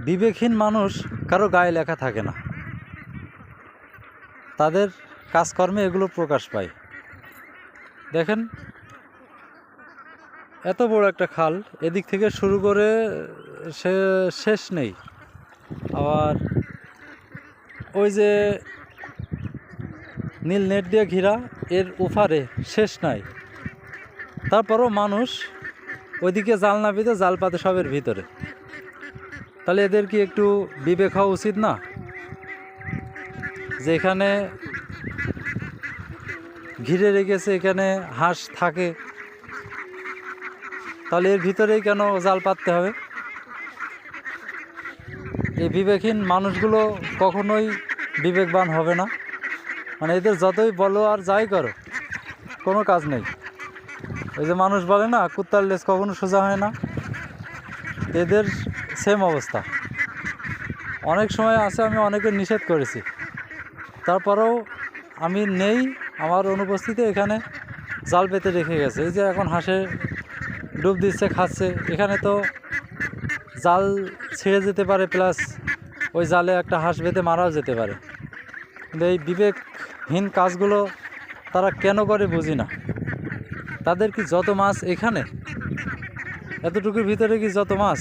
বিবেকহীন মানুষ কারো গায়ে লেখা থাকে না, তাদের কাজকর্মে এগুলো প্রকাশ পায়। দেখেন, এত বড় একটা খাল, এদিক থেকে শুরু করে শেষ নেই। আবার ওই যে নীল নেট দিয়ে ঘেরা, এর ওপারে শেষ নাই। তারপরও মানুষ ওইদিকে জাল না পেতে জাল পাতে সবের ভিতরে। তাহলে এদের কি একটু বিবেক হওয়া উচিত না? যে এখানে ঘিরে রেখেছে, এখানে হাঁস থাকে, তাহলে এর ভিতরেই কেন জাল পাততে হবে? এই বিবেকহীন মানুষগুলো কখনোই বিবেকবান হবে না। মানে এদের যতই বলো আর যাই করো, কোনো কাজ নেই। ওই যে মানুষ বলে না, কুত্তার লেজ কখনো সোজা হয় না, এদের সেম অবস্থা। অনেক সময় আছে আমি অনেকে নিষেধ করেছি, তারপরেও আমি নেই, আমার অনুপস্থিতি এখানে জাল পেতে রেখে গেছে। এই যে এখন হাঁসে ডুব দিচ্ছে, খাচ্ছে, এখানে তো জাল ছেড়ে যেতে পারে, প্লাস ওই জালে একটা হাঁস বেঁধে মারাও যেতে পারে। কিন্তু এই বিবেকহীন কাজগুলো তারা কেন করে বুঝি না। তাদের কি যত মাছ এখানে, এতটুকুর ভিতরে কি যত মাছ?